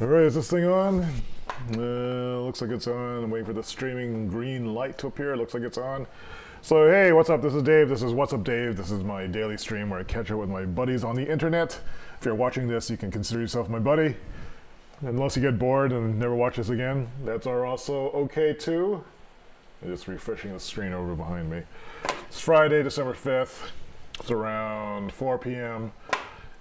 Alright, is this thing on? Looks like it's on. I'm waiting for the streaming green light to appear. Looks like it's on. So hey, what's up? This is Dave. This is What's Up Dave. This is my daily stream where I catch up with my buddies on the internet. If you're watching this, you can consider yourself my buddy. Unless you get bored and never watch this again, that's also okay too. I'm just refreshing the screen over behind me. It's Friday, December 5th. It's around 4 p.m.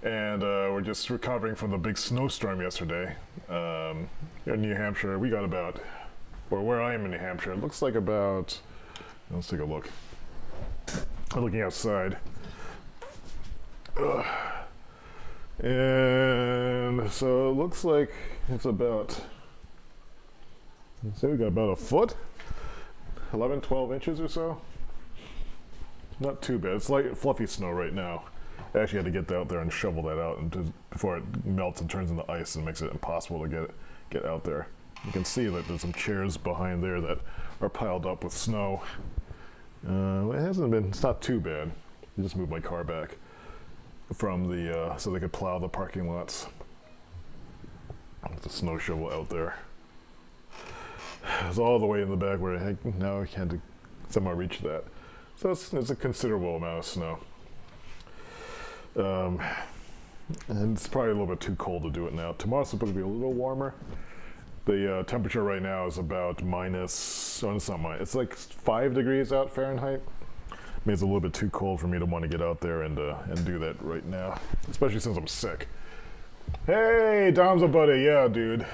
And we're just recovering from the big snowstorm yesterday. In New Hampshire, we got about, or where I am in New Hampshire, it looks like about, let's take a look. I'm looking outside. And so it looks like it's about, let's say we got about a foot, 11, 12 inches or so. Not too bad. It's like fluffy snow right now. I actually had to get out there and shovel that out before it melts and turns into ice and makes it impossible to get out there. You can see that there's some chairs behind there that are piled up with snow. It's not too bad. I just moved my car back from so they could plow the parking lots. With the snow shovel out there. It's all the way in the back where now I had to somehow reach that. So it's a considerable amount of snow. And it's probably a little bit too cold to do it now. Tomorrow's supposed to be a little warmer. The temperature right now is about minus, oh, it's not minus, it's like 5 degrees out Fahrenheit. I mean, it's a little bit too cold for me to want to get out there and do that right now, especially since I'm sick. Hey, Dom's a buddy, yeah, dude.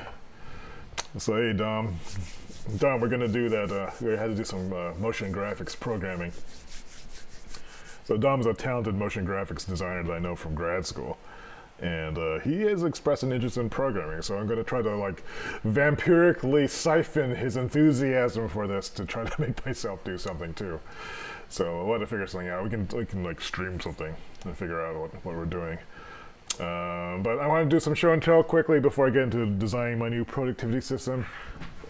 So hey, Dom, we're gonna do that. We had to do some motion graphics programming. So Dom's a talented motion graphics designer that I know from grad school. And he has expressed an interest in programming, so I'm going to try to like vampirically siphon his enthusiasm for this to try to make myself do something too. So we'll have to figure something out. We can like stream something and figure out what we're doing. But I want to do some show and tell quickly before I get into designing my new productivity system.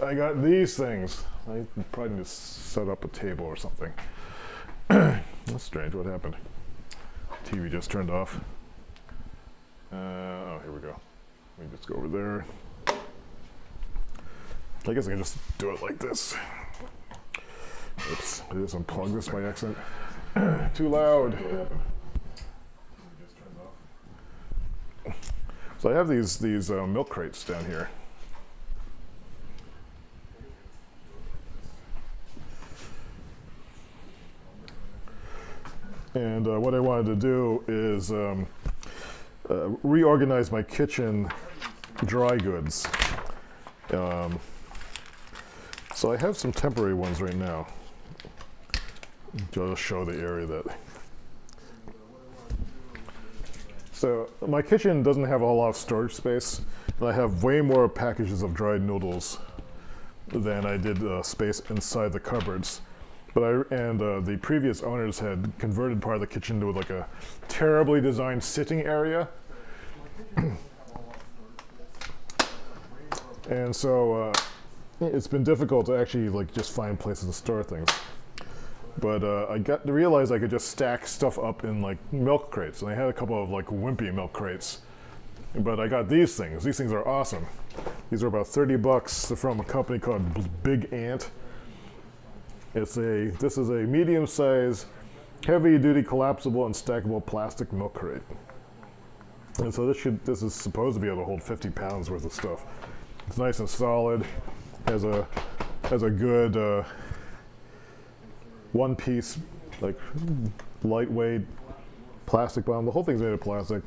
I got these things. I probably need to set up a table or something. That's strange. What happened? TV just turned off. Oh, here we go. Let me just go over there. I guess I can just do it like this. Oops, I just unplugged this by accident. Too loud. So I have these milk crates down here. And what I wanted to do is reorganize my kitchen dry goods. So I have some temporary ones right now. I'll just show the area that. So my kitchen doesn't have a lot of storage space, and I have way more packages of dried noodles than I did space inside the cupboards. But the previous owners had converted part of the kitchen to like a terribly designed sitting area. And so it's been difficult to actually like just find places to store things. But I got to realize I could just stack stuff up in like milk crates. And I had a couple of like wimpy milk crates. But I got these things. These things are awesome. These are about 30 bucks. They're from a company called Big Ant. This is a medium-sized, heavy-duty collapsible and stackable plastic milk crate. And so this is supposed to be able to hold 50 pounds worth of stuff. It's nice and solid. Has a good one-piece, like lightweight plastic bottom. The whole thing's made of plastic.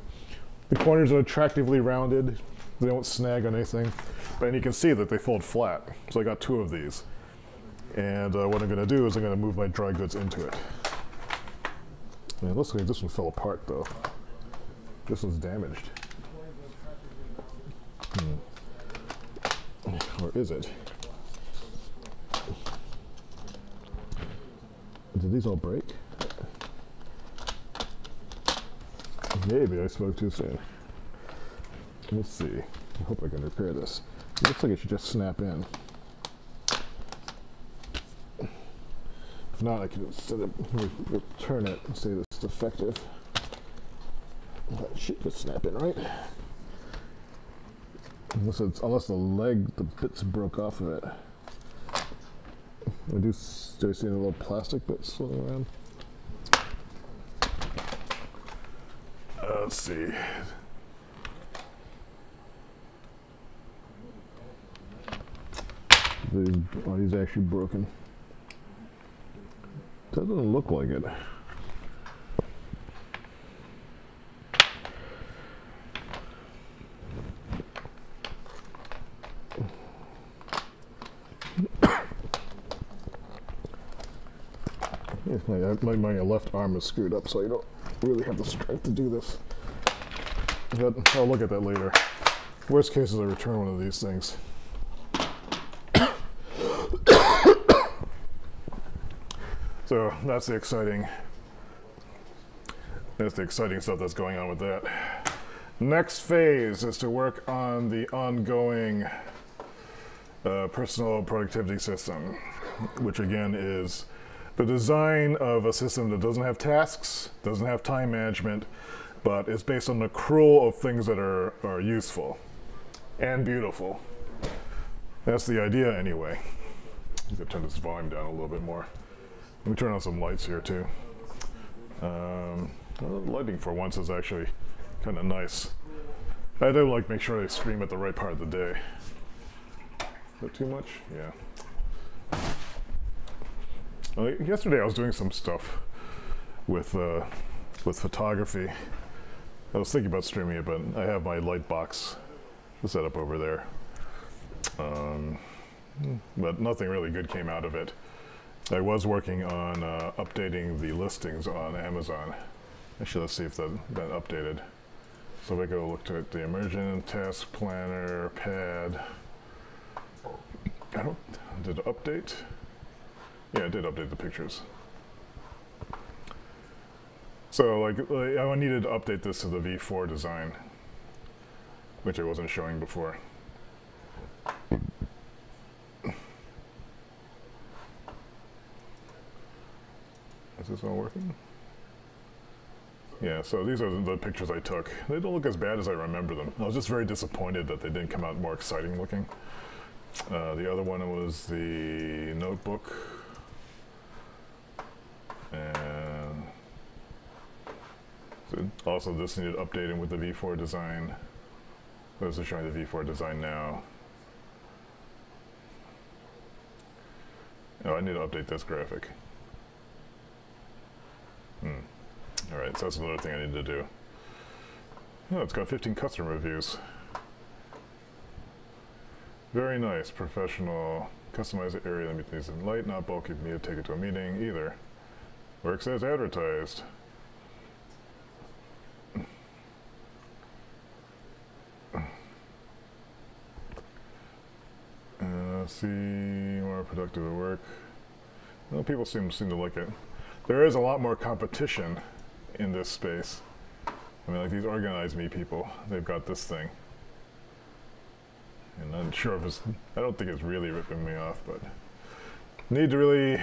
The corners are attractively rounded. They don't snag on anything. And you can see that they fold flat. So I got 2 of these. And what I'm going to do is I'm going to move my dry goods into it. And it looks like this one fell apart though. This one's damaged. Or is it? Did these all break? Maybe I spoke too soon. Let's see. I hope I can repair this. It looks like it should just snap in. If not, I can return it and say that it's defective. That should just snap in, right? Unless the bits broke off of it. Do I see any little plastic bits floating around? Let's see. Are these actually broken? That doesn't look like it. My left arm is screwed up, so I don't really have the strength to do this. But I'll look at that later. Worst case is I return one of these things. So that's the exciting stuff that's going on with that. Next phase is to work on the ongoing personal productivity system, which again is the design of a system that doesn't have tasks, doesn't have time management, but it's based on the accrual of things that are useful and beautiful. That's the idea anyway. I'm gonna turn this volume down a little bit more. Let me turn on some lights here too. Well, the lighting for once is actually kind of nice. I do like make sure they stream at the right part of the day. Is that too much? Yeah. Well, yesterday I was doing some stuff with photography. I was thinking about streaming it, but I have my light box set up over there. But nothing really good came out of it. I was working on updating the listings on Amazon. Actually, let's see if that updated. So we go look to the immersion, task planner, pad. Did it update? Yeah, it did update the pictures. So I needed to update this to the V4 design, which I wasn't showing before. Is this all working? Yeah, so these are the pictures I took. They don't look as bad as I remember them. I was just very disappointed that they didn't come out more exciting looking. The other one was the notebook. And so also this needed updating with the V4 design. This is showing the V4 design now. Oh, I need to update this graphic. Alright, so that's another thing I need to do. Oh, it's got 15 customer reviews. Very nice, professional, customize the area, let me things in light, not bulky for me to take it to a meeting either. Works as advertised. Let's see, more productive at work. Well, people seem to like it. There is a lot more competition in this space. I mean, like these Organize Me people, they've got this thing. And I'm sure if I don't think it's really ripping me off, but need to really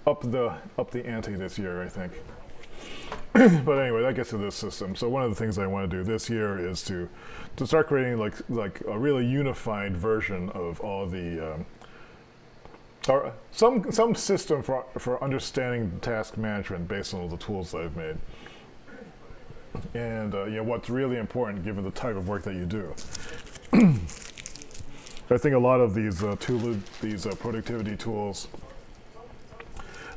up the ante this year, I think. But anyway, that gets to this system. So one of the things I want to do this year is to start creating like a really unified version of all the or some system for understanding task management based on all the tools that I've made. And you know, what's really important given the type of work that you do. I think a lot of these productivity tools,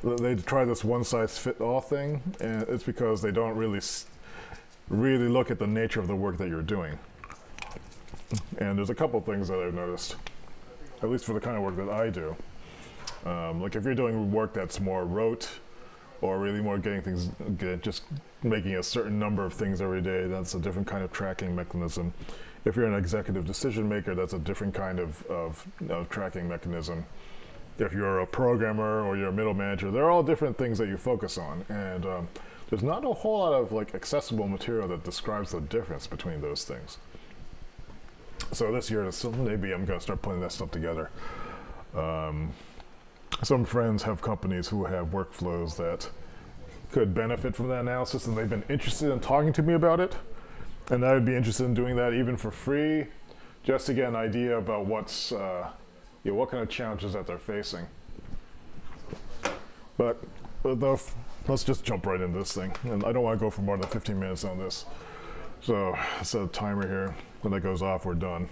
they try this one-size-fits-all thing, and it's because they don't really look at the nature of the work that you're doing. And there's a couple things that I've noticed, at least for the kind of work that I do. Like if you're doing work that's more rote, or really more getting things, just making a certain number of things every day, that's a different kind of tracking mechanism. If you're an executive decision maker, that's a different kind of tracking mechanism. If you're a programmer or you're a middle manager, they're all different things that you focus on. And there's not a whole lot of like accessible material that describes the difference between those things. So this year, maybe I'm going to start putting that stuff together. Some friends have companies who have workflows that could benefit from that analysis, and they've been interested in talking to me about it. And I would be interested in doing that even for free just to get an idea about what's, what kind of challenges that they're facing. But let's just jump right into this thing. And I don't want to go for more than 15 minutes on this. So set a timer here. When that goes off, we're done.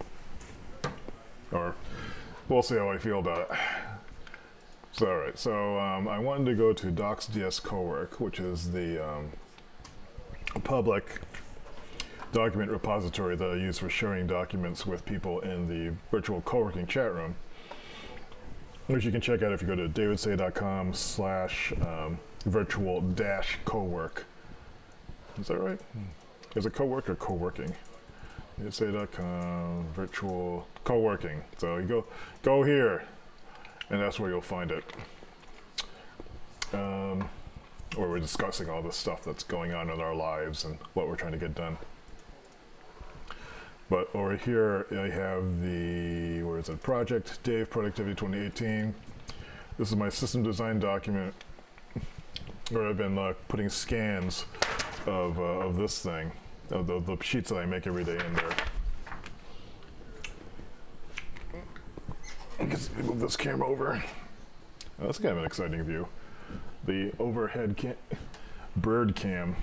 Or we'll see how I feel about it. So, all right. So I wanted to go to Docs.ds Cowork, which is the public document repository that I use for sharing documents with people in the virtual co-working chat room, which you can check out if you go to davidsay.com/virtual-cowork. Is that right? Is it co-work or co-working? davidsay.com virtual co-working. So you go here, and that's where you'll find it. Where we're discussing all the stuff that's going on in our lives and what we're trying to get done. But over here, I have the, where is it, Project Dave Productivity 2018. This is my system design document where I've been putting scans of this thing, of the sheets that I make every day in there. I guess move this camera over. Oh, that's kind of an exciting view. The overhead bird cam.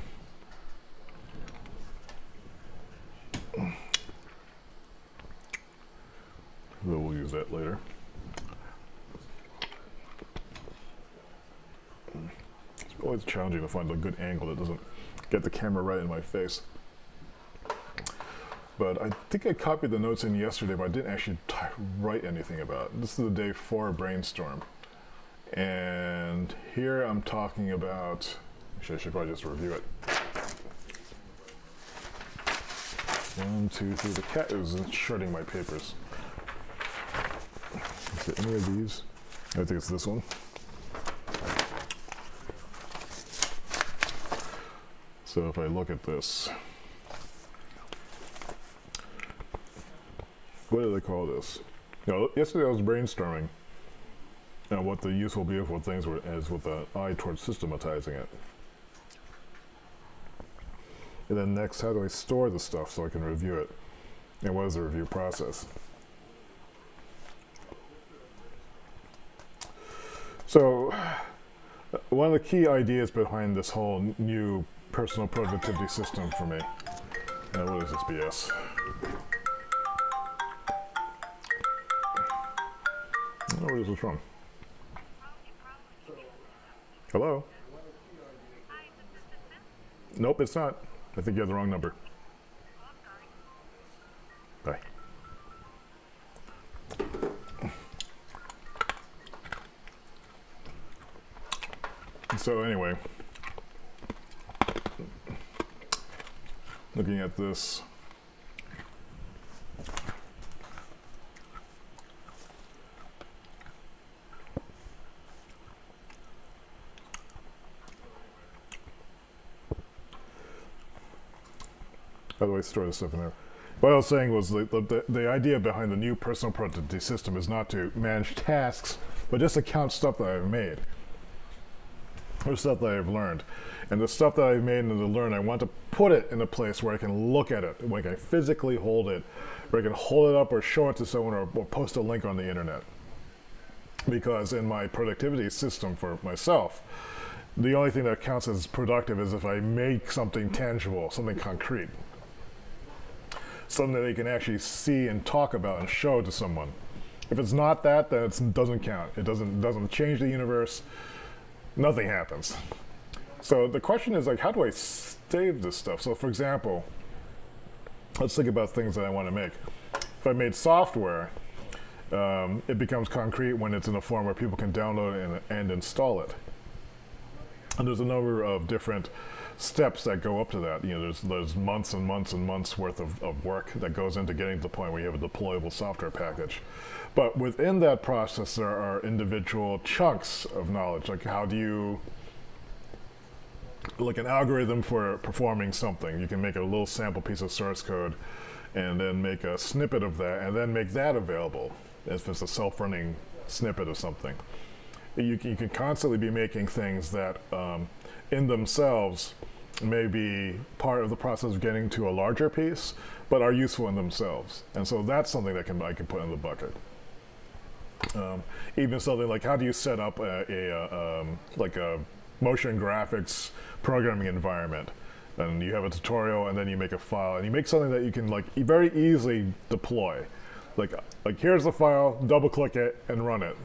We'll use that later. It's always challenging to find a good angle that doesn't get the camera right in my face. But I think I copied the notes in yesterday, but I didn't actually write anything about it. This is the day 4 brainstorm. And here I'm talking about, actually I should probably just review it. 1, 2, 3, the cat is shredding my papers. Is it any of these? I think it's this one. So if I look at this, what do they call this? Yesterday I was brainstorming what the useful, beautiful things were, as with an eye towards systematizing it. And then next, how do I store the stuff so I can review it? And what is the review process? So, one of the key ideas behind this whole new personal productivity system for me, what is this BS? I don't know where this is from. Hello? Nope, it's not. I think you have the wrong number. Bye. So anyway, looking at this, how do I store this stuff in there? What I was saying was the idea behind the new personal productivity system is not to manage tasks, but just to count stuff that I've made. Or stuff that I've learned. And the stuff that I've made and learned, I want to put it in a place where I can look at it, where I can physically hold it, where I can hold it up or show it to someone or post a link on the internet. Because in my productivity system for myself, the only thing that counts as productive is if I make something tangible, something concrete. Something that they can actually see and talk about and show to someone. If it's not that, then it doesn't count. It doesn't change the universe. Nothing happens. So the question is, like, how do I save this stuff? So for example, let's think about things that I want to make. If I made software, it becomes concrete when it's in a form where people can download it and install it. And there's a number of different steps that go up to that. You know, there's months and months and months worth of work that goes into getting to the point where you have a deployable software package. But within that process, there are individual chunks of knowledge. Like, how do you, like an algorithm for performing something. You can make a little sample piece of source code and then make a snippet of that and then make that available if it's a self-running snippet of something. You can constantly be making things that in themselves may be part of the process of getting to a larger piece, but are useful in themselves. And so that's something that I can put in the bucket. Even something like, how do you set up like a motion graphics programming environment? And you have a tutorial, and then you make a file, and you make something that you can like very easily deploy. Like here's the file, double click it, and run it,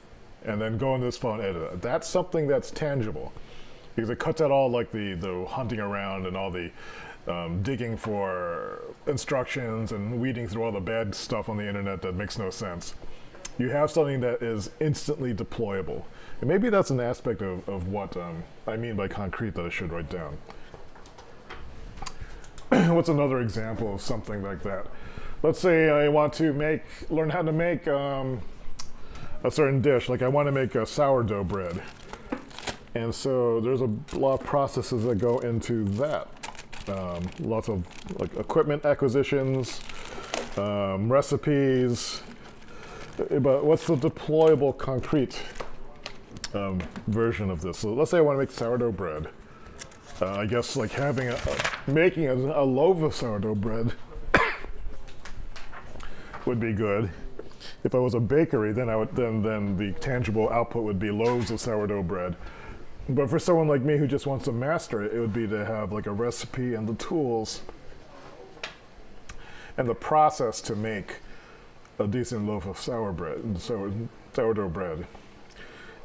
and then go in this file and edit it. That's something that's tangible, because it cuts out all like the hunting around and all the digging for instructions and weeding through all the bad stuff on the internet that makes no sense. You have something that is instantly deployable. And maybe that's an aspect of what I mean by concrete that I should write down. What's another example of something like that? Let's say I want to learn how to make a certain dish. Like I want to make a sourdough bread. And so there's a lot of processes that go into that. Lots of like equipment acquisitions, recipes. But what's the deployable concrete version of this? So let's say I want to make sourdough bread. I guess like making a loaf of sourdough bread would be good. If I was a bakery, then then the tangible output would be loaves of sourdough bread. But for someone like me who just wants to master it, it would be to have like a recipe and the tools and the process to make a decent loaf of sourdough bread.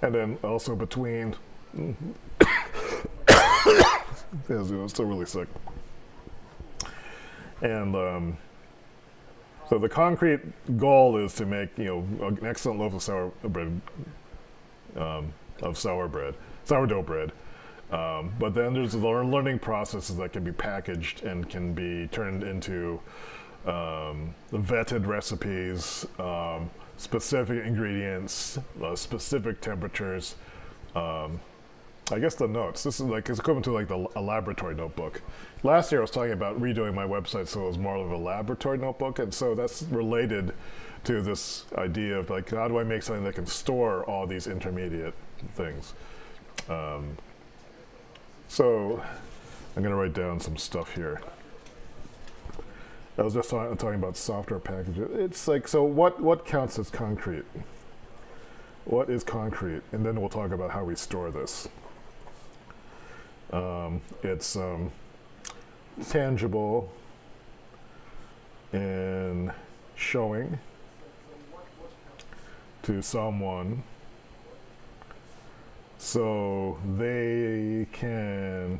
And then also between I'm still really sick. And so the concrete goal is to make an excellent loaf of sourdough bread. But then there's the learning processes that can be packaged and can be turned into vetted recipes, specific ingredients, specific temperatures. I guess the notes. This is like it's equivalent to like a laboratory notebook. Last year I was talking about redoing my website so it was more of a laboratory notebook, and so that's related to this idea of like how do I make something that can store all these intermediate things. So I'm going to write down some stuff here. I was just talking about software packages. It's like, so what counts as concrete? What is concrete? And then we'll talk about how we store this. It's tangible and showing to someone so they can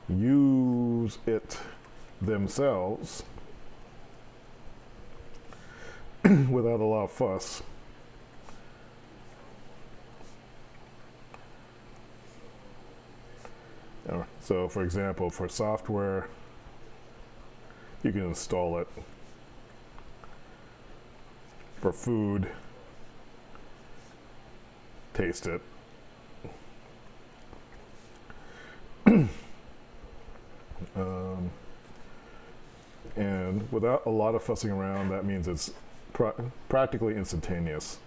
use it themselves without a lot of fuss. So for example, for software, you can install it. For food, taste it. And without a lot of fussing around, that means it's practically instantaneous.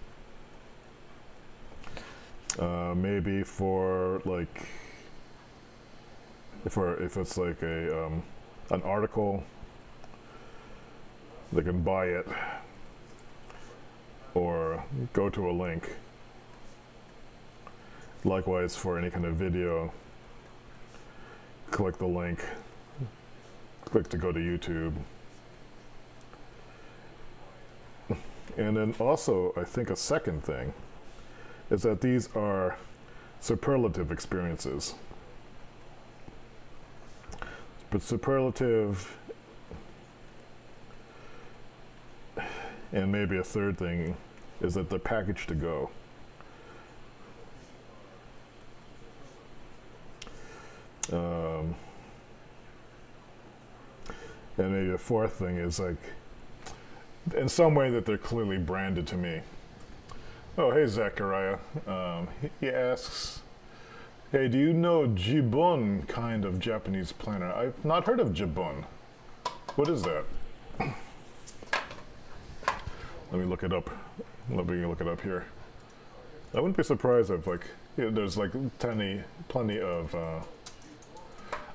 Maybe for like, if it's like an article, they can buy it or go to a link. Likewise for any kind of video, click the link, click to go to YouTube. And then also, I think a second thing is that these are superlative experiences. But superlative, and maybe a third thing, is that they're packaged to go. And maybe a fourth thing is like, in some way that they're clearly branded to me. Oh, hey Zachariah. He asks, hey, do you know jibun kind of Japanese planner? I've not heard of jibun. What is that? Let me look it up. Let me look it up here. I wouldn't be surprised if like, there's like plenty of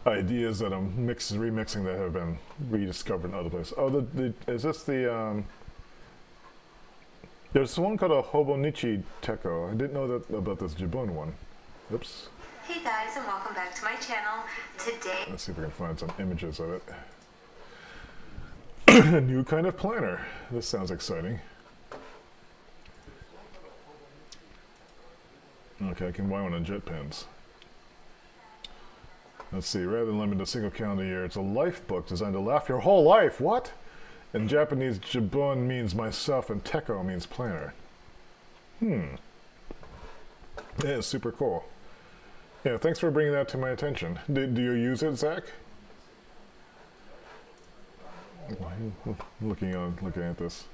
ideas that I'm remixing that have been rediscovered in other places. Oh, is this the there's one called a Hobonichi Teko. I didn't know that about this Jibun one. Oops. Hey guys, and welcome back to my channel. Today, Let's see if we can find some images of it. A new kind of planner. This sounds exciting. Okay, I can buy one on jet pens. Let's see, rather than limited to a single calendar year, it's a life book designed to last your whole life. What? In Japanese, Jibun means myself and Teko means planner. Yeah, it's super cool. Yeah, thanks for bringing that to my attention. Do you use it, Zach? Looking at this.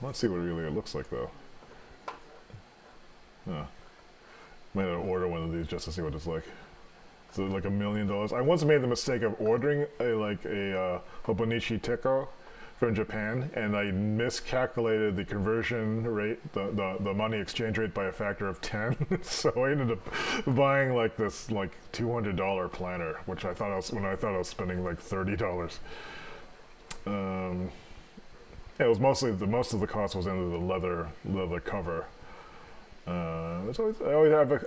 Let's see what really it looks like, though. Might have to order one of these just to see what it's like. So like $1 million. I once made the mistake of ordering a Hobonichi Teko from Japan, and I miscalculated the conversion rate, the money exchange rate by a factor of 10. So I ended up buying like this $200 planner, which I thought I was spending like $30. It was mostly most of the cost was into the leather cover. I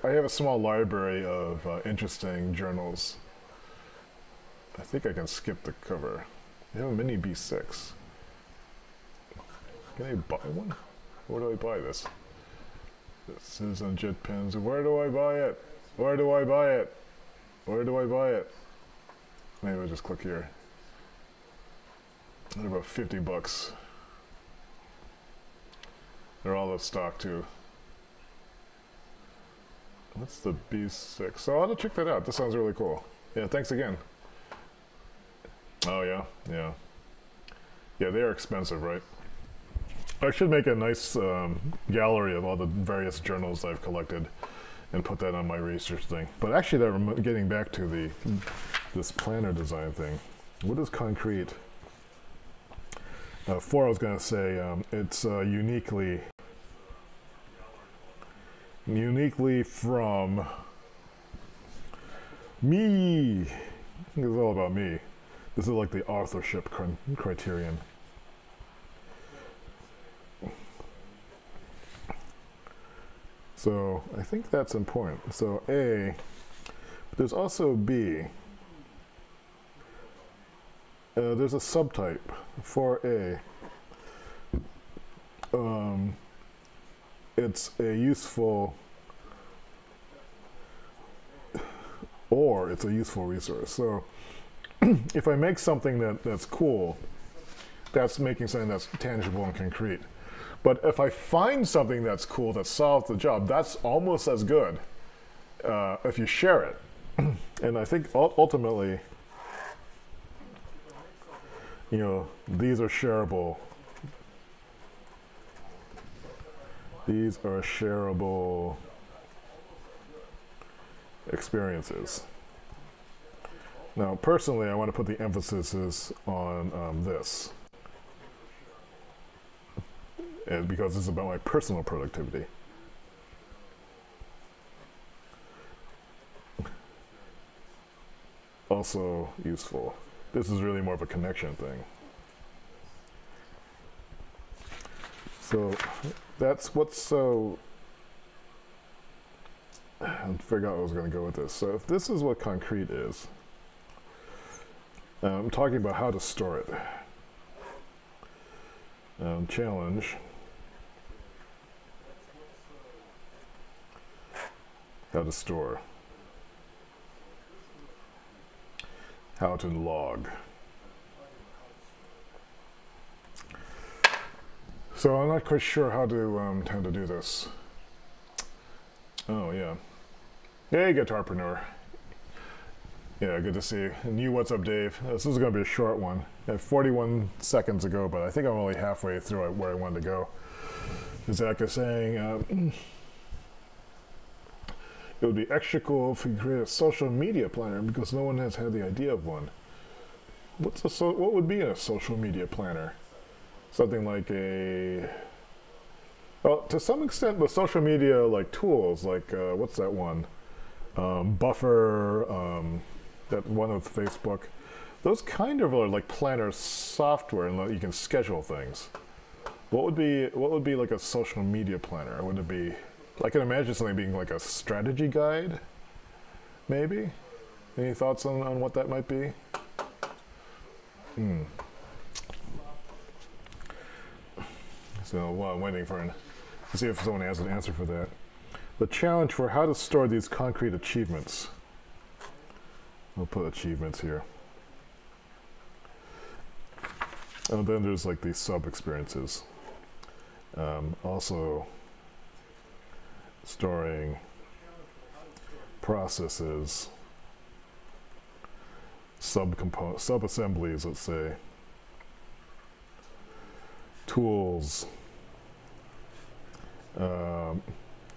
have a small library of interesting journals. I think I can skip the cover. They have a mini B6. Can I buy one? Where do I buy this? This is on jet pens. Where do I buy it? Where do I buy it? Where do I buy it? Maybe I'll just click here. They're about 50 bucks. They're all of stock too. What's the B6? So I'll have to check that out. This sounds really cool. Yeah, thanks again. Oh yeah, yeah. Yeah, they are expensive, right? I should make a nice gallery of all the various journals I've collected and put that on my research thing. But actually, getting back to this planner design thing. What is concrete? I was going to say it's uniquely from me. It's all about me. This is like the authorship criterion. So I think that's important. So A, but there's also B. There's a subtype for A. It's a useful, or it's a useful resource. So if I make something that's cool, that's making something that's tangible and concrete. But if I find something that's cool that solves the job, that's almost as good if you share it. And I think ultimately, you know, these are shareable. These are shareable experiences. Now, personally, I want to put the emphasis on this. And because this is about my personal productivity. Also useful. This is really more of a connection thing. So that's what's so... I figured out I was going to go with this. So if this is what concrete is, I'm talking about how to store it. Challenge. How to store. How to log. So I'm not quite sure how to do this. Oh yeah. Hey, Guitarpreneur. Yeah, good to see you. And you, what's up, Dave? This is going to be a short one. I have 41 seconds ago, but I think I'm only halfway through where I wanted to go. Zach is saying, it would be extra cool if we create a social media planner because no one has had the idea of one. What would be a social media planner? Something like a Well, to some extent, the social media like tools, like what's that one? Buffer, that one with Facebook. Those kind of are like planner software, and like, you can schedule things. What would be like a social media planner? Would it be? I can imagine something being like a strategy guide, maybe. Any thoughts on what that might be? So while I'm waiting to see if someone has an answer for that. The challenge for how to store these concrete achievements. I'll put achievements here. And then there's like these sub-experiences. Also storing processes, sub-assemblies, let's say, tools,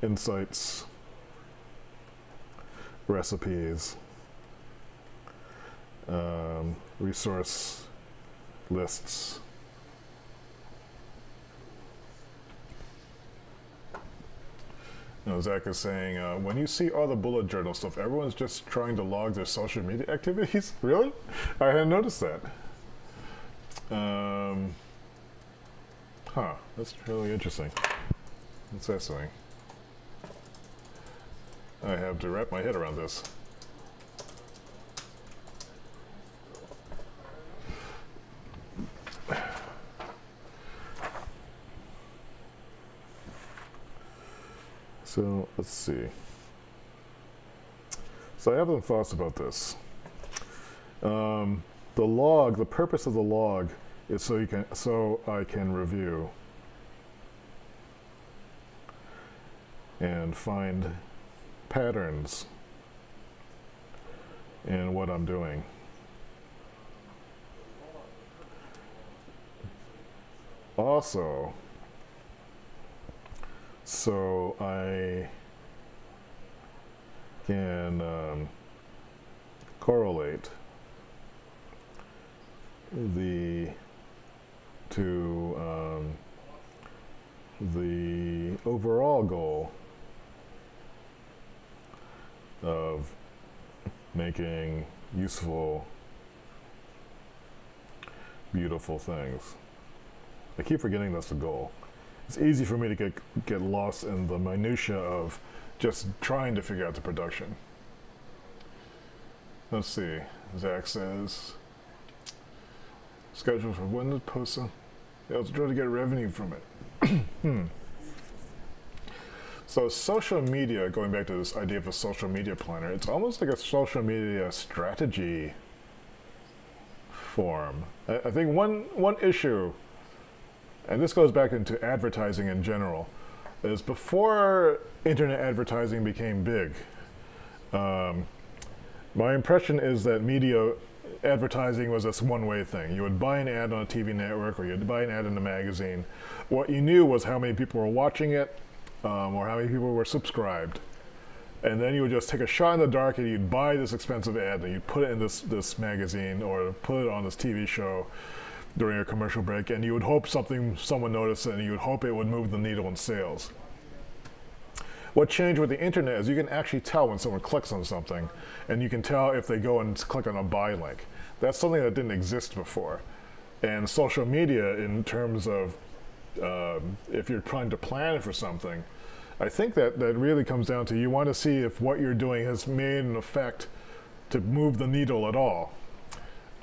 insights, recipes, resource lists. Now, Zach is saying, when you see all the bullet journal stuff, everyone's just trying to log their social media activities? Really? I hadn't noticed that. That's really interesting. What's that saying? I have to wrap my head around this. So let's see. So I have some thoughts about this. The log, the purpose of the log is so I can review and find patterns in what I'm doing. Also, so I can correlate the overall goal of making useful, beautiful things. I keep forgetting that's the goal. It's easy for me to get lost in the minutia of just trying to figure out the production. Let's see. Zach says, schedule for when to post them. Yeah, let's try to get revenue from it. So social media, going back to this idea of a social media planner, it's almost like a social media strategy form. I think one issue, and this goes back into advertising in general, is before internet advertising became big, my impression is that media advertising was this one-way thing. You would buy an ad on a TV network, or you'd buy an ad in a magazine. What you knew was how many people were watching it, or how many people were subscribed. And then you would just take a shot in the dark and you'd buy this expensive ad and you'd put it in this magazine or put it on this TV show during a commercial break, and you would hope someone noticed it, and you would hope it would move the needle in sales. What changed with the internet is you can actually tell when someone clicks on something, and you can tell if they go and click on a buy link. That's something that didn't exist before. And social media, in terms of if you're trying to plan for something, I think that really comes down to you want to see if what you're doing has made an effect to move the needle at all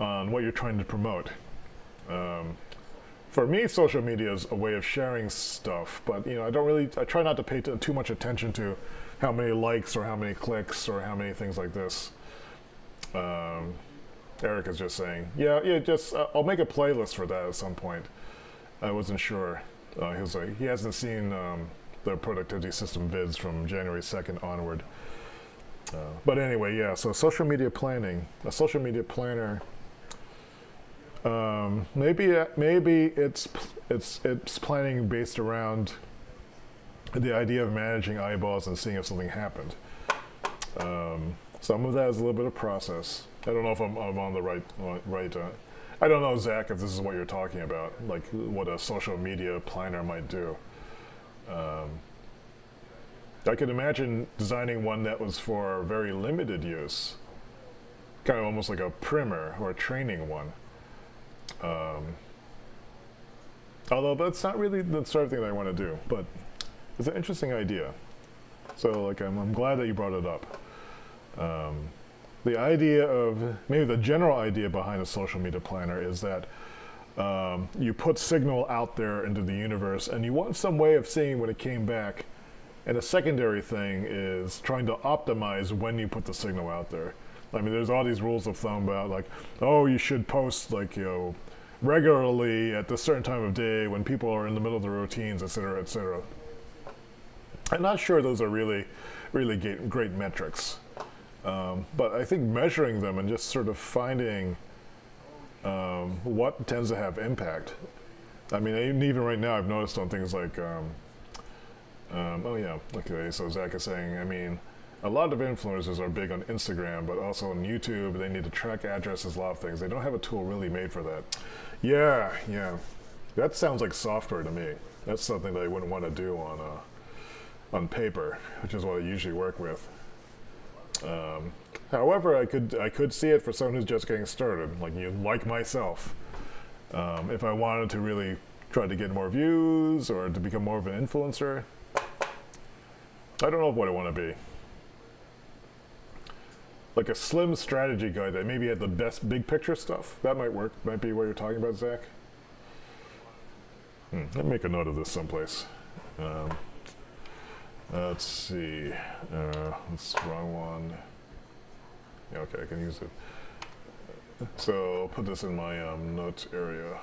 on what you're trying to promote. For me, social media is a way of sharing stuff, but I try not to pay too much attention to how many likes or how many clicks or how many things like this. Eric is just saying, I'll make a playlist for that at some point. I wasn't sure. He hasn't seen the productivity system vids from January 2nd onward. But anyway, yeah, so social media planning, a social media planner, maybe it's planning based around the idea of managing eyeballs and seeing if something happened. Some of that is a little bit of process. I don't know if I'm on the right. I don't know, Zach, if this is what you're talking about, like what a social media planner might do. I could imagine designing one that was for very limited use, kind of almost like a primer or a training one. Although that's not really the sort of thing that I want to do, but it's an interesting idea. So like I'm glad that you brought it up. The idea of, maybe the general idea behind a social media planner is that you put signal out there into the universe and you want some way of seeing when it came back. And a secondary thing is trying to optimize when you put the signal out there. I mean, there's all these rules of thumb about like, oh, you should post like, you know, regularly at this certain time of day when people are in the middle of their routines, etc., etc. I'm not sure those are really great metrics. But I think measuring them and just sort of finding what tends to have impact. I mean, even right now I've noticed on things like, oh yeah, okay, so Zach is saying, I mean, a lot of influencers are big on Instagram, but also on YouTube. They need to track addresses, a lot of things. They don't have a tool really made for that. Yeah. That sounds like software to me. That's something that I wouldn't want to do on paper, which is what I usually work with. However, I could see it for someone who's just getting started, like myself. If I wanted to really try to get more views or to become more of an influencer, I don't know what I want to be. Like a slim strategy guide that maybe had the best big picture stuff. That might work. Might be what you're talking about, Zach. Let me make a note of this someplace. Let's see. That's the wrong one. Yeah, okay, I can use it. So I'll put this in my notes area.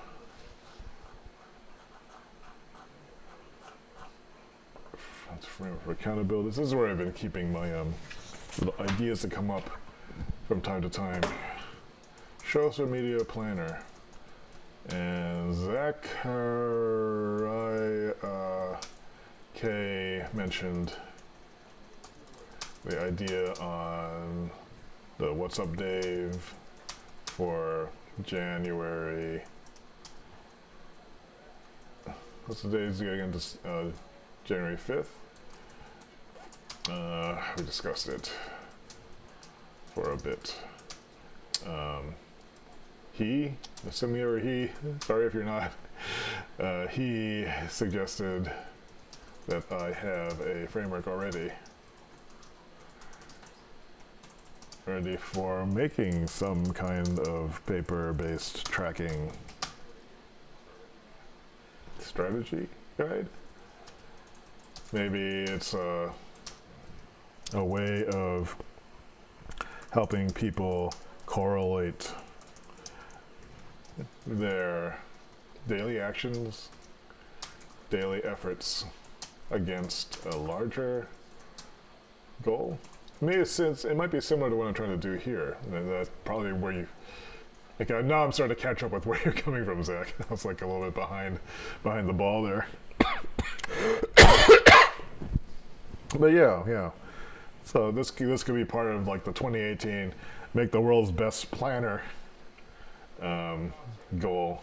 That's framework for accountability. This is where I've been keeping my little ideas that come up from time to time. Social media planner. And Zach K mentioned the idea on the What's Up Dave for January. What's the date again? January 5th. We discussed it for a bit. He, assuming you were he, sorry if you're not, he suggested that I have a framework ready for making some kind of paper-based tracking strategy guide. Maybe it's a way of helping people correlate their daily actions, daily efforts against a larger goal. Maybe it might be similar to what I'm trying to do here. And that's probably where you. Okay, now I'm starting to catch up with where you're coming from, Zach. I was like a little bit behind the ball there. But yeah. So this could be part of like the 2018 make the world's best planner goal.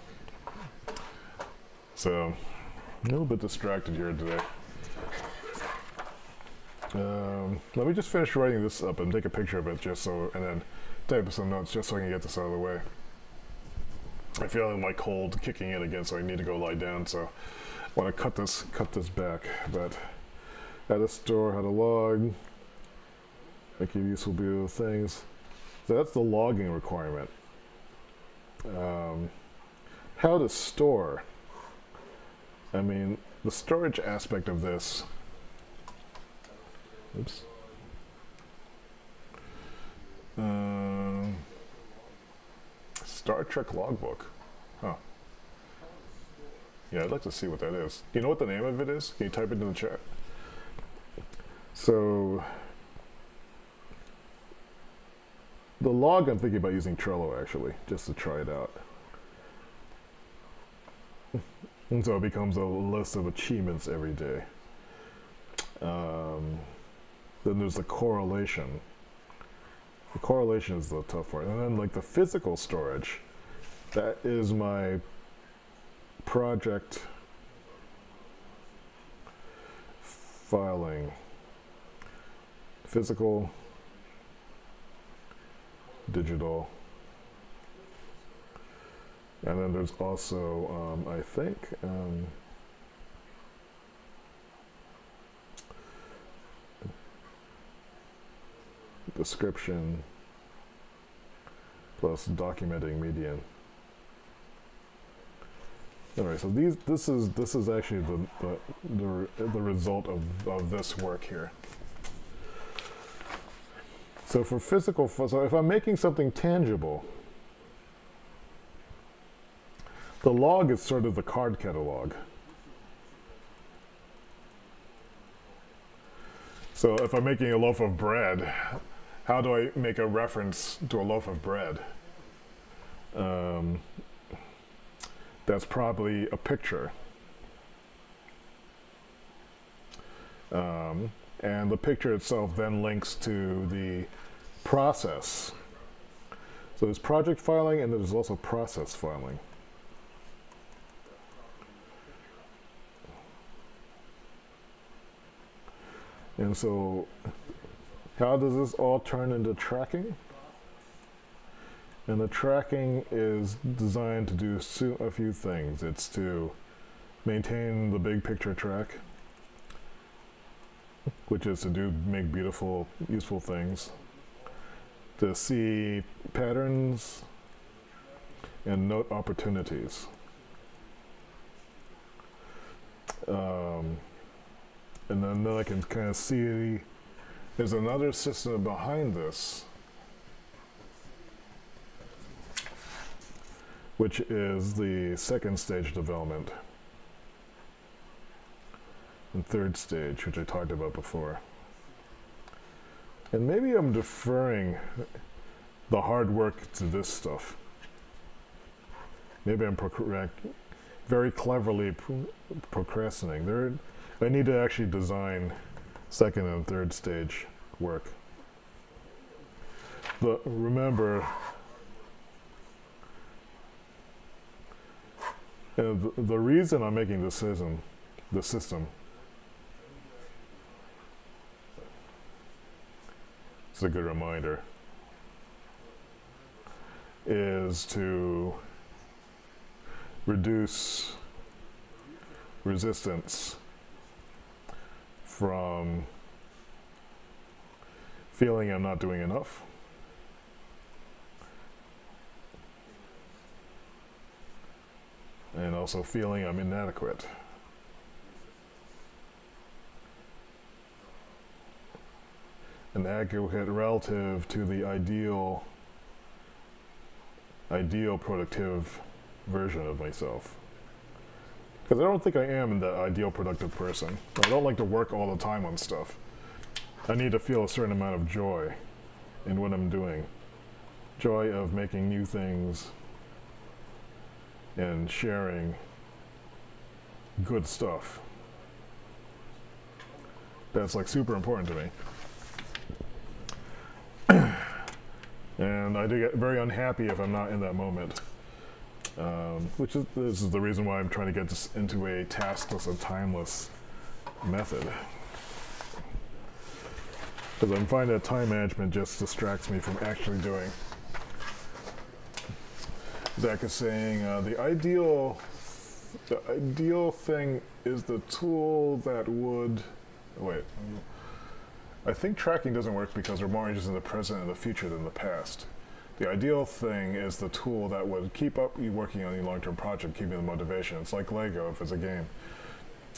So a little bit distracted here today. Let me just finish writing this up and take a picture of it and then type some notes just so I can get this out of the way. I feel my cold kicking in again, so I need to go lie down. So I want to cut this back. But how to store, how to log, make useful, beautiful things. So that's the logging requirement. How to store. I mean, the storage aspect of this. Oops. Star Trek logbook. Huh. Yeah, I'd like to see what that is. Do you know what the name of it is? Can you type it in the chat? So, the log, I'm thinking about using Trello actually, just to try it out. And so it becomes a list of achievements every day. Then there's the correlation. The correlation is the tough part. And then like the physical storage, that is my project filing, physical, digital, and then there's also, I think, description plus documenting median. Alright, so this is actually the result of this work here. So for physical, so if I'm making something tangible, the log is sort of the card catalog. So if I'm making a loaf of bread, how do I make a reference to a loaf of bread? That's probably a picture. And the picture itself then links to the process. So there's project filing and there's also process filing. And so how does this all turn into tracking? And the tracking is designed to do a few things. It's to maintain the big picture track, which is to make beautiful, useful things, to see patterns and note opportunities. And then I can kind of see there's another system behind this, which is the second stage development and third stage, which I talked about before. And maybe I'm deferring the hard work to this stuff. Maybe I'm very cleverly procrastinating. I need to actually design second and third stage work. But remember, the reason I'm making the system, it's a good reminder, is to reduce resistance from feeling I'm not doing enough, and also feeling I'm inadequate. Inadequate relative to the ideal productive version of myself. Because I don't think I am the ideal productive person. I don't like to work all the time on stuff. I need to feel a certain amount of joy in what I'm doing. Joy of making new things and sharing good stuff. That's like super important to me. And I do get very unhappy if I'm not in that moment. This is the reason why I'm trying to get this into a taskless and timeless method. Because I'm finding that time management just distracts me from actually doing. Zach is saying the ideal thing is the tool that would, wait, I think tracking doesn't work because we're more interested in the present and the future than the past. The ideal thing is the tool that would keep up you working on your long-term project, keeping the motivation. It's like Lego if it's a game.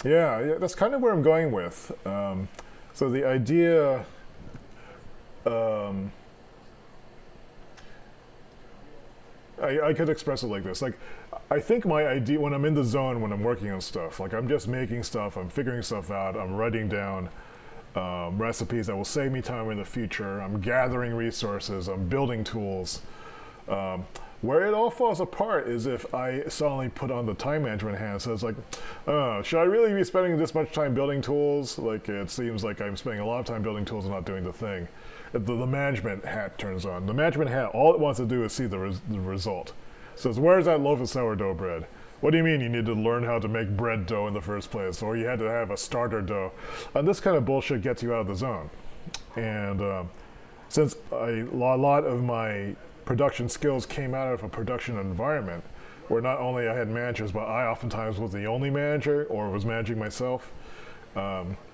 Yeah, that's kind of where I'm going with. So the idea, I could express it like this. Like, I think my idea, when I'm in the zone, when I'm working on stuff, like I'm just making stuff, I'm figuring stuff out, I'm writing down recipes that will save me time in the future. I'm gathering resources. I'm building tools. Where it all falls apart is if I suddenly put on the time management hat. So it's like, should I really be spending this much time building tools? Like, it seems like I'm spending a lot of time building tools and not doing the thing. The management hat turns on. The management hat, all it wants to do is see the result. So it's, where's that loaf of sourdough bread? What do you mean you need to learn how to make bread dough in the first place, or you had to have a starter dough? And this kind of bullshit gets you out of the zone. And since a lot of my production skills came out of a production environment, where not only I had managers, but I oftentimes was the only manager or was managing myself,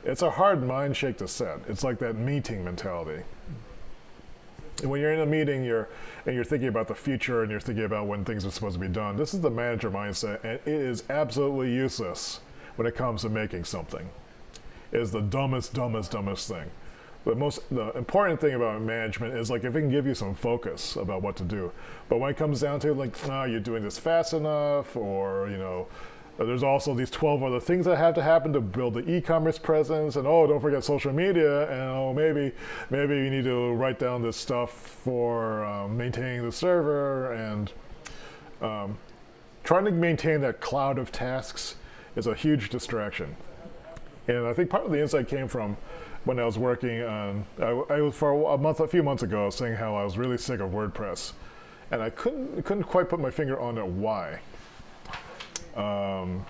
it's a hard mind shake to set. It's like that meeting mentality. And when you're in a meeting and you're thinking about the future and you're thinking about when things are supposed to be done, this is the manager mindset, and it is absolutely useless when it comes to making something. It is the dumbest thing. The important thing about management is like if it can give you some focus about what to do. But when it comes down to like, oh, you're doing this fast enough, or you know, there's also these 12 other things that have to happen to build the e-commerce presence, and oh, don't forget social media, and oh, maybe you need to write down this stuff for maintaining the server, and trying to maintain that cloud of tasks is a huge distraction. And I think part of the insight came from when I was working on, I was for a few months ago, saying how I was really sick of WordPress, and I couldn't quite put my finger on it why. And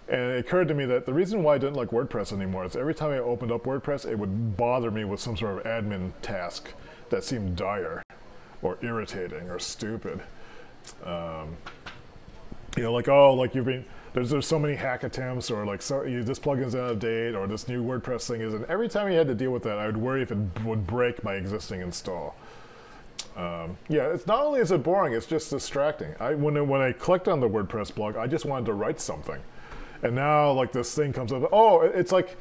it occurred to me that the reason why I didn't like WordPress anymore is every time I opened up WordPress, it would bother me with some sort of admin task that seemed dire, or irritating, or stupid. You know, like, oh, like there's so many hack attempts, or like this plugin's out of date, or this new WordPress thing is, and every time you had to deal with that, I would worry if it would break my existing install. Yeah, it's not only is it boring, it's just distracting. When I clicked on the WordPress blog, I just wanted to write something, and now like this thing comes up. Oh, it's like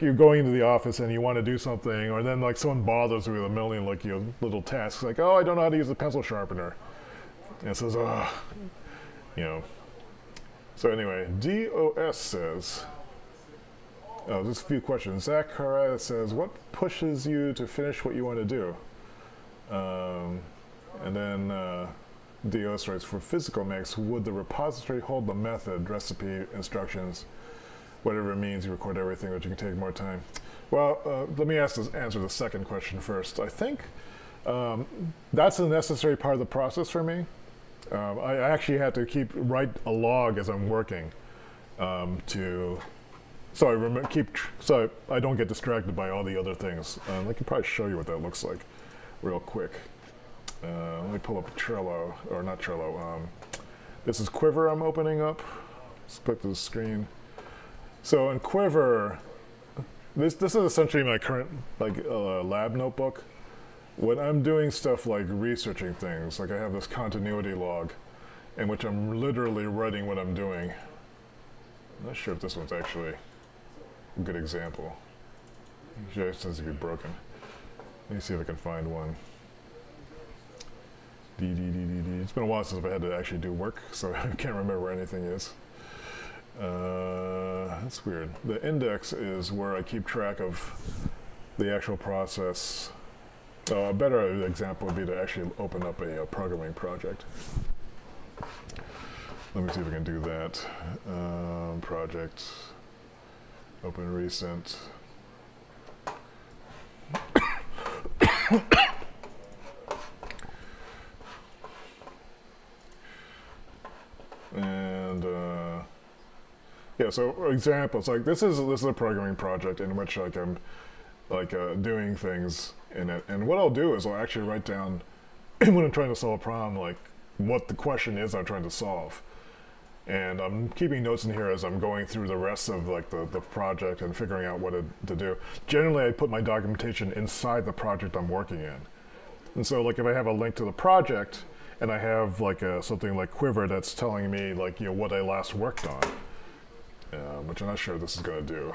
you're going into the office and you want to do something, or then like someone bothers you with a million like little tasks, like, oh, I don't know how to use a pencil sharpener, and it says, oh, you know. So anyway, DOS says, oh, just a few questions. Zachariah says, what pushes you to finish what you want to do? And then DOS writes, for physical mix, would the repository hold the method, recipe, instructions, whatever it means, you record everything, but you can take more time? Well, let me answer the second question first. I think that's a necessary part of the process for me. I actually had to write a log as I'm working so I don't get distracted by all the other things. I can probably show you what that looks like real quick. Let me pull up Trello, or not Trello. This is Quiver I'm opening up. Let's click to the screen. So in Quiver, this is essentially my current lab notebook. When I'm doing stuff like researching things, like I have this continuity log in which I'm literally writing what I'm doing. I'm not sure if this one's actually a good example. It tends to be broken. Let me see if I can find one. It's been a while since I've had to actually do work, so I can't remember where anything is. That's weird. The index is where I keep track of the actual process. A better example would be to actually open up a programming project. Let me see if I can do that. Project, open recent. And yeah, so for example, it's like this is a programming project in which like I'm doing things in it, and what I'll do is I'll actually write down when I'm trying to solve a problem, like what the question is I'm trying to solve, and I'm keeping notes in here as I'm going through the rest of like the project and figuring out what to do. Generally, I put my documentation inside the project I'm working in, and so like if I have a link to the project and I have like something like Quiver that's telling me like what I last worked on, which I'm not sure this is going to do.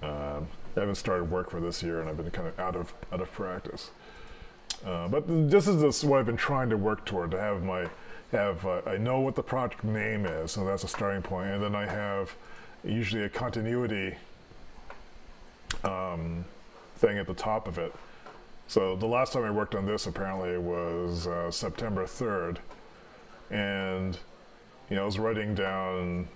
I haven't started work for this year, and I've been kind of out of practice. But this is what I've been trying to work toward, to have I know what the project name is, so that's a starting point, and then I have usually a continuity thing at the top of it. So the last time I worked on this apparently was September 3rd, and I was writing down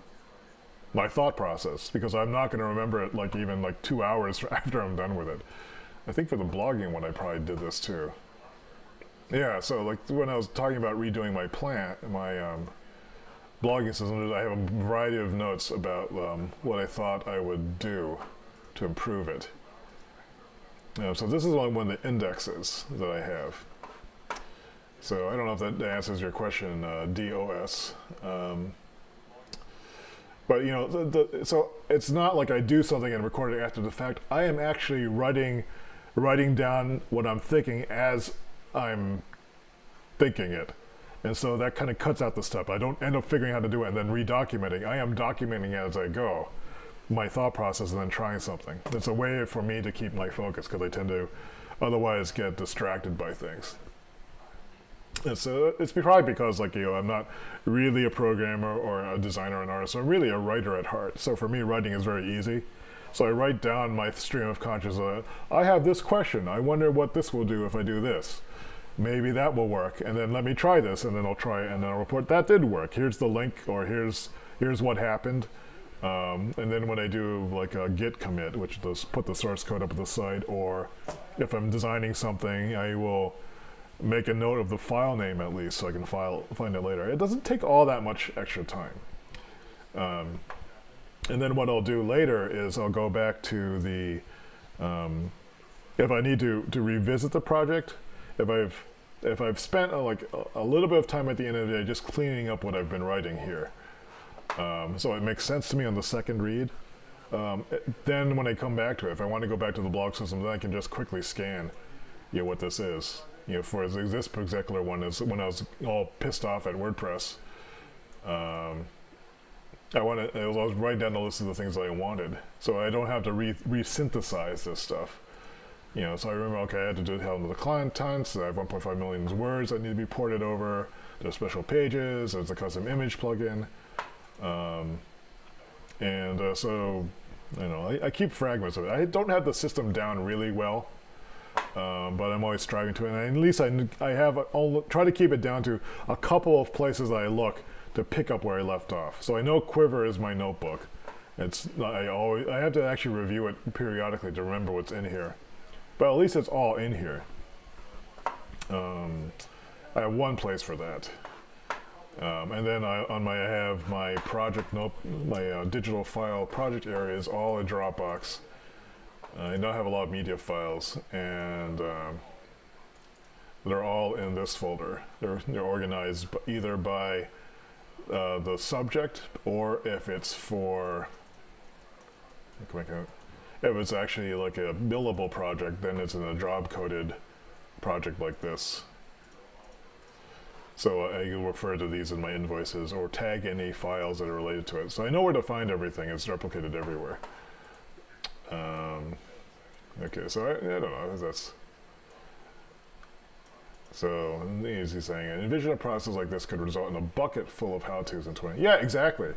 my thought process, because I'm not going to remember it like even like 2 hours after I'm done with it. I think for the blogging one I probably did this too. Yeah, so like when I was talking about redoing my blogging system, I have a variety of notes about what I thought I would do to improve it. So this is only one of the indexes that I have. So I don't know if that answers your question, DOS. But you know, so it's not like I do something and record it after the fact. I am actually writing down what I'm thinking as I'm thinking it. And so that kind of cuts out the step. I don't end up figuring out how to do it and then redocumenting. I am documenting as I go, my thought process, and then trying something. It's a way for me to keep my focus because I tend to otherwise get distracted by things. And so it's probably because, like, you know, I'm not really a programmer or a designer or an artist. I'm really a writer at heart. So for me, writing is very easy. So I write down my stream of consciousness. I have this question. I wonder what this will do if I do this. Maybe that will work. And then let me try this. And then I'll try it. And then I'll report that did work. Here's the link, or here's what happened. And then when I do like a git commit, which does put the source code up at the site, or if I'm designing something, I will make a note of the file name at least so I can find it later. It doesn't take all that much extra time. And then what I'll do later is I'll go back to the, if I need to revisit the project, if I've spent like a little bit of time at the end of the day just cleaning up what I've been writing here. So it makes sense to me on the second read. Then when I come back to it, if I want to go back to the blog system, then I can just quickly scan, you know, what this is. You know, for this particular one is when I was all pissed off at WordPress. I was writing down the list of the things that I wanted, so I don't have to re-synthesize this stuff. You know, so I remember, okay, I had to do the contents. I have 1.5 million words that need to be ported over. There's special pages. There's a custom image plugin, so you know, I keep fragments of it. I don't have the system down really well. But I'm always striving to, and at least I'll try to keep it down to a couple of places that I look to pick up where I left off. So I know Quiver is my notebook. I have to actually review it periodically to remember what's in here, but at least it's all in here. I have one place for that, and then I have my project my digital file project area is all in Dropbox. I now have a lot of media files, and they're all in this folder. They're organized either by the subject, or if it's for, if it's actually like a billable project, then it's in a job-coded project like this. So I refer to these in my invoices, or tag any files that are related to it. So I know where to find everything. It's replicated everywhere. Okay, so I don't know, that's... So, he's saying, envision a process like this could result in a bucket full of how-tos in 20... Yeah, exactly.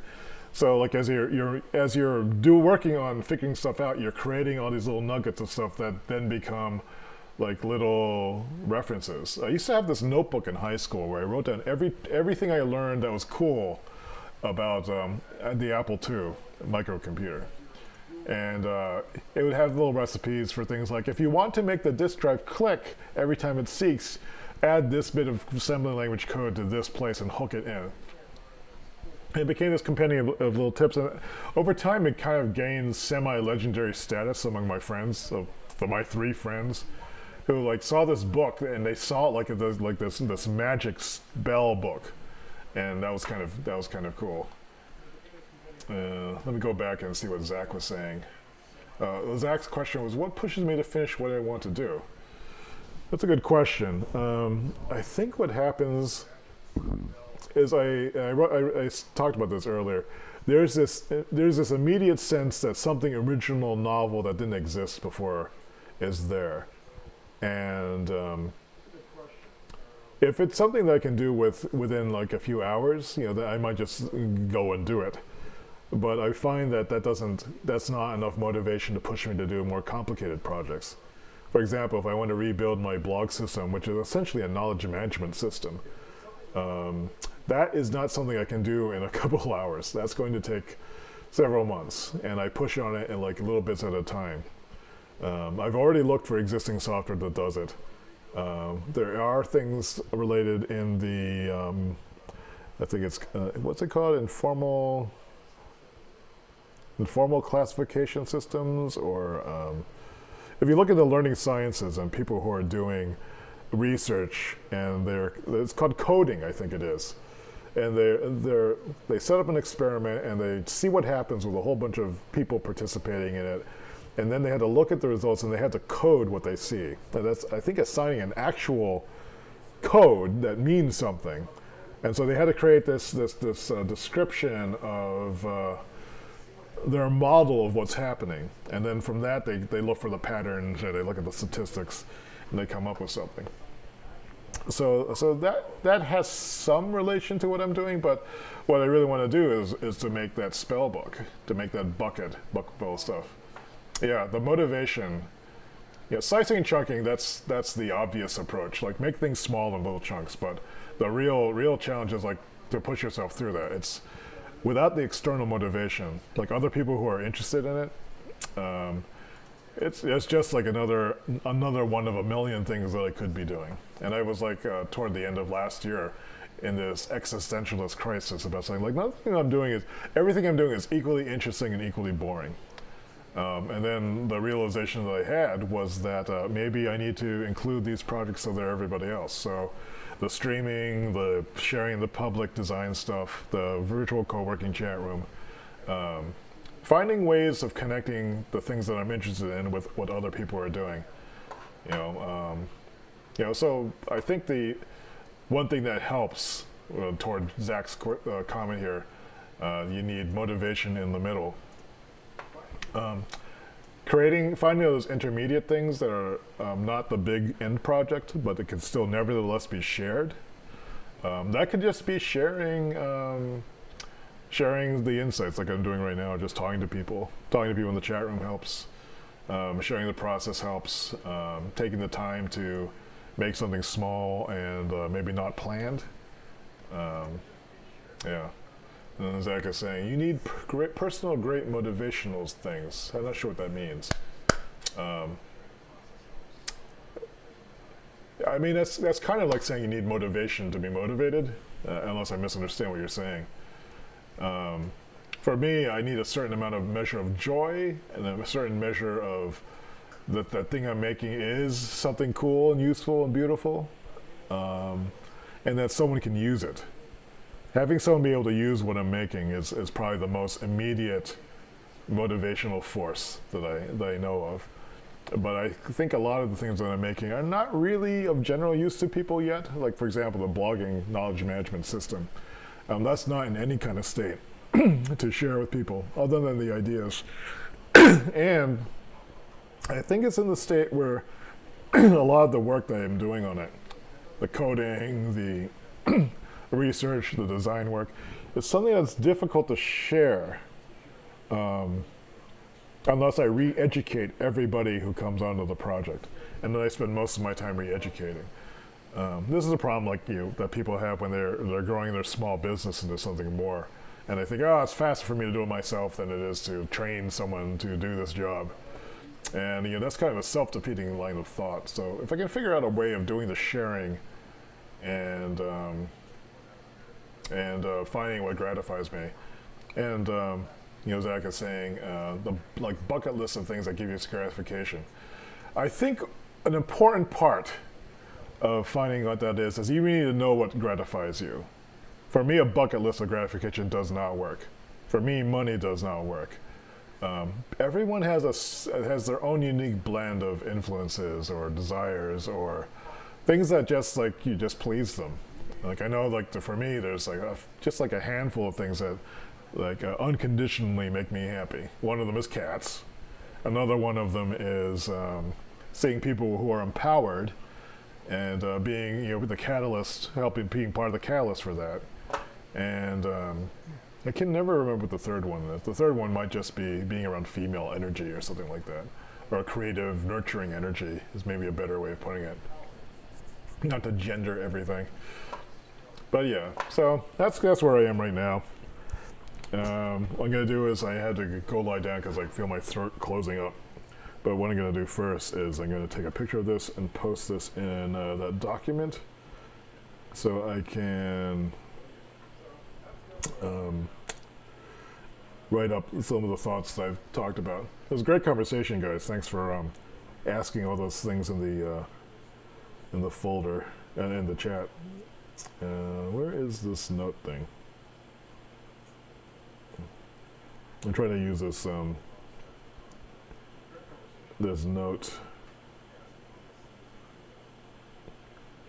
So, like, as you're working on figuring stuff out, you're creating all these little nuggets of stuff that then become, like, little references. I used to have this notebook in high school where I wrote down everything I learned that was cool about the Apple II microcomputer. And it would have little recipes for things like, if you want to make the disk drive click every time it seeks, add this bit of assembly language code to this place and hook it in. It became this compendium of little tips, and over time it kind of gained semi-legendary status among my friends, so for my 3 friends, who like saw this book and they saw it like this magic spell book, and that was kind of cool. Let me go back and see what Zach was saying. Zach's question was, what pushes me to finish what I want to do? That's a good question. I think what happens is I talked about this earlier. There's this immediate sense that something original, novel that didn't exist before is there. And if it's something that I can do within like a few hours, you know, that I might just go and do it. But I find that that's not enough motivation to push me to do more complicated projects. For example, if I want to rebuild my blog system, which is essentially a knowledge management system, that is not something I can do in a couple of hours. That's going to take several months, and I push on it in like little bits at a time. I've already looked for existing software that does it. There are things related in the I think it's what's it called? Informal classification systems, or if you look at the learning sciences and people who are doing research, and it's called coding, I think it is, and they set up an experiment and they see what happens with a whole bunch of people participating in it, and then they had to look at the results and they had to code what they see. And that's, I think, assigning an actual code that means something. And so they had to create this description of their model of what's happening. And then from that, they look for the patterns, or they look at the statistics, and they come up with something. So that has some relation to what I'm doing, but what I really want to do is to make that spell book, to make that bucket full of stuff. Yeah, the motivation. Yeah, slicing and chunking, that's the obvious approach. Like, make things small in little chunks, but the real challenge is like to push yourself through that. It's without the external motivation, like other people who are interested in it. It's just like another one of a million things that I could be doing. And I was like toward the end of last year in this existentialist crisis about saying, like, everything I'm doing is equally interesting and equally boring. And then the realization that I had was that maybe I need to include these projects so they're everybody else. So the streaming, the sharing the public design stuff, the virtual co-working chat room, finding ways of connecting the things that I'm interested in with what other people are doing. So I think the one thing that helps toward Zach's comment here, you need motivation in the middle. Finding those intermediate things that are not the big end project, but that can still nevertheless be shared. That could just be sharing the insights like I'm doing right now, just talking to people in the chat room helps. Sharing the process helps. Taking the time to make something small and maybe not planned. Yeah. And then Zach is saying, you need personal great motivational things. I'm not sure what that means. I mean, that's kind of like saying you need motivation to be motivated, unless I misunderstand what you're saying. For me, I need a certain amount of measure of joy, and then a certain measure of that thing I'm making is something cool and useful and beautiful, and that someone can use it. Having someone be able to use what I'm making is probably the most immediate motivational force that I know of. But I think a lot of the things that I'm making are not really of general use to people yet. Like, for example, the blogging knowledge management system. That's not in any kind of state to share with people, other than the ideas. And I think it's in the state where a lot of the work that I'm doing on it, the coding, the research, the design work, is something that's difficult to share unless I re-educate everybody who comes onto the project. And then I spend most of my time re-educating. This is a problem that people have when they're growing their small business into something more. And they think, oh, it's faster for me to do it myself than it is to train someone to do this job. And that's kind of a self-defeating line of thought. So if I can figure out a way of doing the sharing and finding what gratifies me, and Zach is saying the bucket list of things that give you gratification. I think an important part of finding what that is you need to know what gratifies you. For me, a bucket list of gratification does not work. For me, money does not work. Everyone has their own unique blend of influences or desires or things that just please them. Like, I know, for me, there's just a handful of things that unconditionally make me happy. One of them is cats. Another one of them is seeing people who are empowered and being the catalyst, being part of the catalyst for that. And I can never remember what the third one is. The third one might just be being around female energy or something like that. Or creative, nurturing energy is maybe a better way of putting it. Not to gender everything. But yeah, so that's where I am right now. What I'm going to do is I had to go lie down because I feel my throat closing up. But what I'm going to do first is I'm going to take a picture of this and post this in that document so I can write up some of the thoughts that I've talked about. It was a great conversation, guys. Thanks for asking all those things in the folder and in the chat. Where is this note thing? I'm trying to use this this note.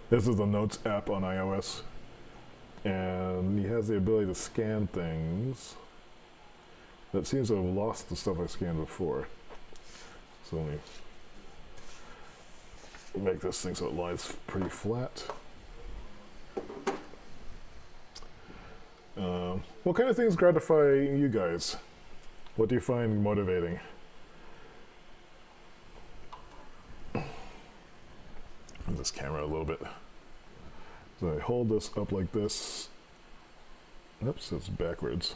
This is the Notes app on iOS, and he has the ability to scan things. That seems to have lost the stuff I scanned before. So let me make this thing so it lies pretty flat. What kind of things gratify you guys? What do you find motivating? This camera a little bit. So I hold this up like this. Oops, it's backwards.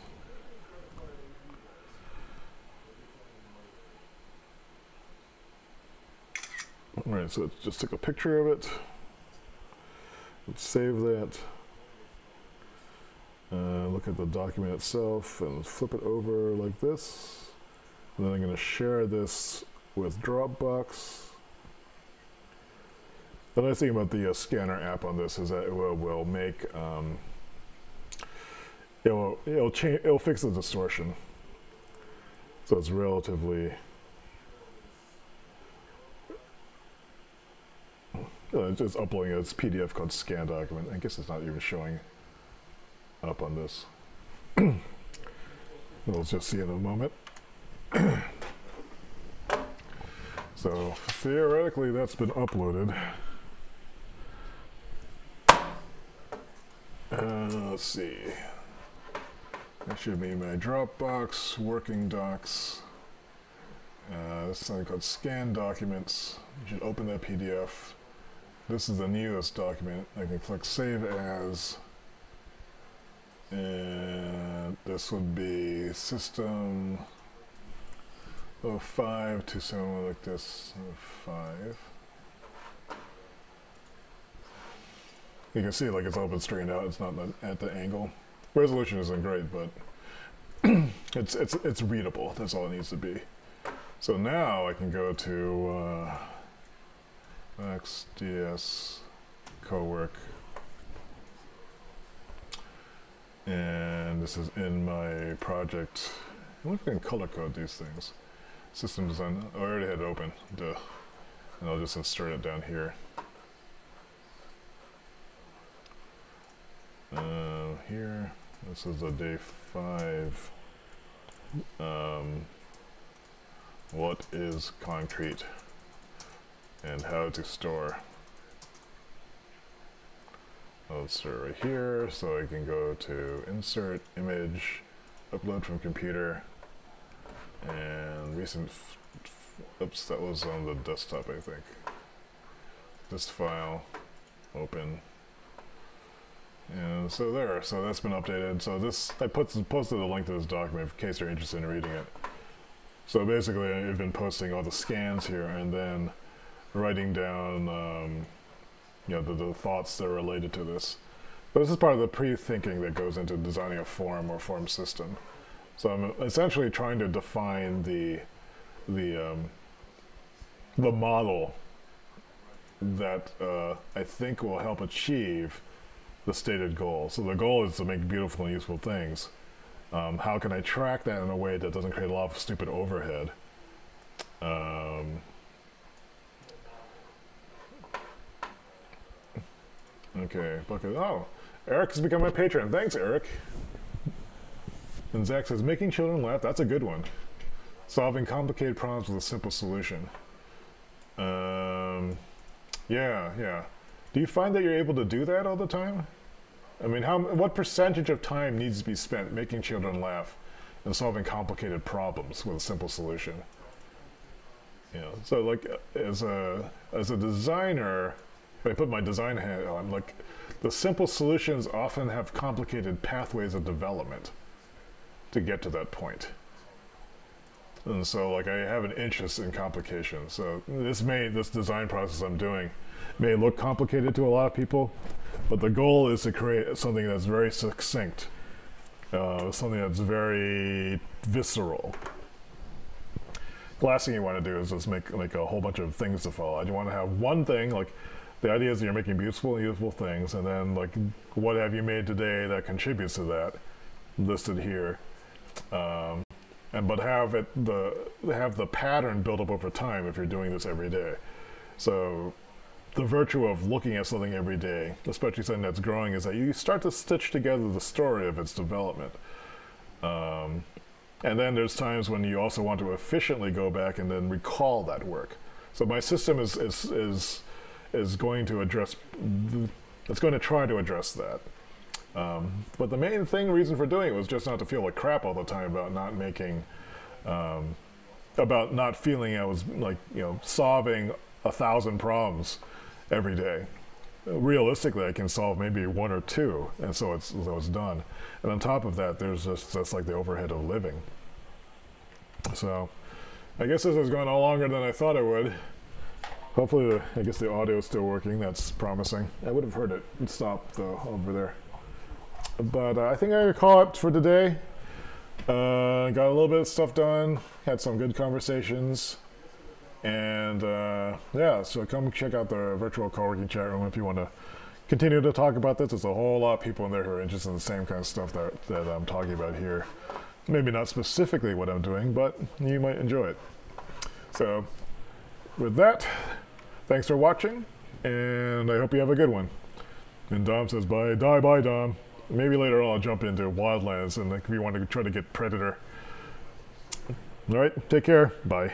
Alright, so let's just take a picture of it. Let's save that. Look at the document itself and flip it over like this. And then I'm going to share this with Dropbox. The nice thing about the scanner app on this is that it will make it'll fix the distortion. So it's relatively just uploading its PDF called scan document. I guess it's not even showing up on this. We'll just see in a moment. So theoretically that's been uploaded. Let's see. That should be my Dropbox working docs. This is something called scan documents. You should open that PDF. This is the newest document. I can click save as, and this would be system 05 to somewhere like this, 05. You can see like it's all been straightened out. It's not at the angle. Resolution isn't great, but it's readable. That's all it needs to be. So now I can go to XDS Cowork, and this is in my project. I wonder if I can color code these things. System design. Oh, I already had it open. Duh. And I'll just insert it down here. Here, this is a day 5. What is concrete and how to store? I'll insert right here, so I can go to insert image, upload from computer, and recent. Oops, that was on the desktop, I think. This file, open. And so there, so that's been updated. So this, I posted a link to this document in case you're interested in reading it. So basically I've been posting all the scans here and then writing down you know, the thoughts that are related to this. But this is part of the pre-thinking that goes into designing a form or form system. So I'm essentially trying to define the model that I think will help achieve the stated goal. So the goal is to make beautiful and useful things. How can I track that in a way that doesn't create a lot of stupid overhead? Okay, bucket. Oh, Eric has become my patron. Thanks, Eric. And Zach says, making children laugh, that's a good one. Solving complicated problems with a simple solution. Yeah. Do you find that you're able to do that all the time? I mean, what percentage of time needs to be spent making children laugh and solving complicated problems with a simple solution? You know, so like as a designer, if I put my design hat on, like the simple solutions often have complicated pathways of development to get to that point. And so like I have an interest in complication. So this design process I'm doing may look complicated to a lot of people, but the goal is to create something that's very succinct something that's very visceral. The last thing you want to do is just make a whole bunch of things to follow. You want to have one thing, like the idea is that you're making beautiful things, and then like what have you made today that contributes to that, listed here, but have the pattern build up over time if you're doing this every day. So the virtue of looking at something every day, especially something that's growing, is that you start to stitch together the story of its development. And then there's times when you also want to efficiently go back and then recall that work. So my system is going to address, it's going to try to address that. But the main reason for doing it was just not to feel like crap all the time about not making, about not feeling I was like, solving 1,000 problems every day. Realistically, I can solve maybe 1 or 2, and so it's done. And on top of that, there's just like the overhead of living. So I guess this has gone on longer than I thought it would. Hopefully, I guess the audio is still working. That's promising. I would have heard it stop though over there. But I think I call it for today. Got a little bit of stuff done. Had some good conversations. And yeah, so come check out the virtual co-working chat room if you want to continue to talk about this. There's a whole lot of people in there who are interested in the same kind of stuff that I'm talking about here. Maybe not specifically what I'm doing, but you might enjoy it. So with that, thanks for watching, and I hope you have a good one. And Dom says bye. Bye, Dom. Maybe later on I'll jump into Wildlands, and if you want to try to get Predator. All right, take care. Bye.